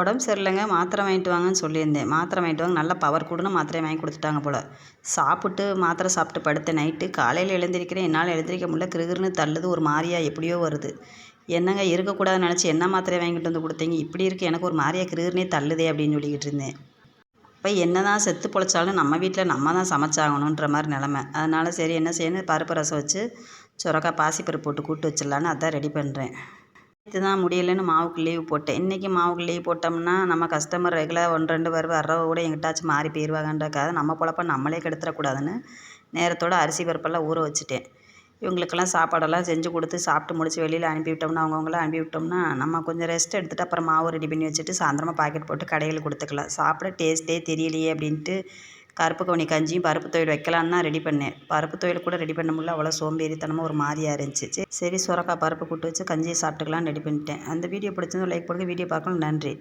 உடம்பு சரியில்லைங்க, மாத்திரை வாங்கிட்டு வாங்கன்னு சொல்லியிருந்தேன். மாத்திரை வாங்கிட்டு வாங்க, நல்லா பவர் கூடுன மாத்திரையை வாங்கி கொடுத்துட்டாங்க போல். சாப்பிட்டு மாத்திரை சாப்பிட்டு படுத்தேன் நைட்டு. காலையில் எழுந்திரிக்கிறேன், என்னால் எழுந்திரிக்க முடியல. கிறுகிறுன்னு தள்ளுது, ஒரு மாதிரியா எப்படியோ வருது. என்னங்க இருக்கக்கூடாதுன்னு நினச்சி என்ன மாத்திரையை வாங்கிட்டு வந்து கொடுத்தீங்க? இப்படி இருக்குது, எனக்கு ஒரு மாதிரியா கிறுகிறுனே தள்ளுதே அப்படின்னு சொல்லிக்கிட்டு இருந்தேன். இப்போ என்ன தான் செத்து பொழைச்சாலும் நம்ம வீட்டில் நம்ம தான் சமைச்சாகணுன்ற மாதிரி நிலமை. அதனால் சரி என்ன செய்யணும், பருப்பு ரசம் வச்சு சுரக்காய் பாசிப்பருப்பு போட்டு கூட்டு வச்சிடலான்னு அதான் ரெடி பண்ணுறேன். நேற்று தான் முடியலைன்னு மாவுக்கு லீவ் போட்டேன். இன்றைக்கி மாவுக்கு லீவ் போட்டோம்னா நம்ம கஸ்டமர் ரெகுலர் 1 2 வர்றவ கூட எங்கிட்டாச்சும் மாறி போயிடுவாங்கன்றக்காக நம்ம பொழப்ப நம்மளே கெடுத்துடக்கூடாதுன்னு நேரத்தோட அரிசி பருப்பெல்லாம் ஊற வச்சுட்டேன். இவங்களுக்கெல்லாம் சாப்பாடெல்லாம் செஞ்சு கொடுத்து சாப்பிட்டு முடிச்சு வெளியில் அனுப்பிவிட்டோம்னா அவங்கவுங்களாம் அனுப்பிவிட்டோம்னா நம்ம கொஞ்சம் ரெஸ்ட் எடுத்துகிட்டு அப்புறம் மாவு ரெடி பண்ணி வச்சுட்டு சாயந்தரமாக பாக்கெட் போட்டு கடையில் கொடுத்துக்கலாம். சாப்பிட டேஸ்ட்டே தெரியலையே அப்படின்ட்டு கருப்பு கவுனி கஞ்சியும் பருப்பு துவையல் வைக்கலான்னு தான் ரெடி பண்ணேன். பருப்பு துவையல் கூட ரெடி பண்ண முடியல, அவ்வளோ சோம்பேறித்தனமாக ஒரு மாதிரியாக இருந்துச்சு. சரி சுரக்காய் பருப்பு கூட்டு வச்சு கஞ்சியை சாப்பிட்டுக்கலான்னு ரெடி பண்ணிட்டேன். அந்த வீடியோ பிடிச்சிருந்தா லைக் பண்ணுங்கள். வீடியோ பார்க்கணும். நன்றி.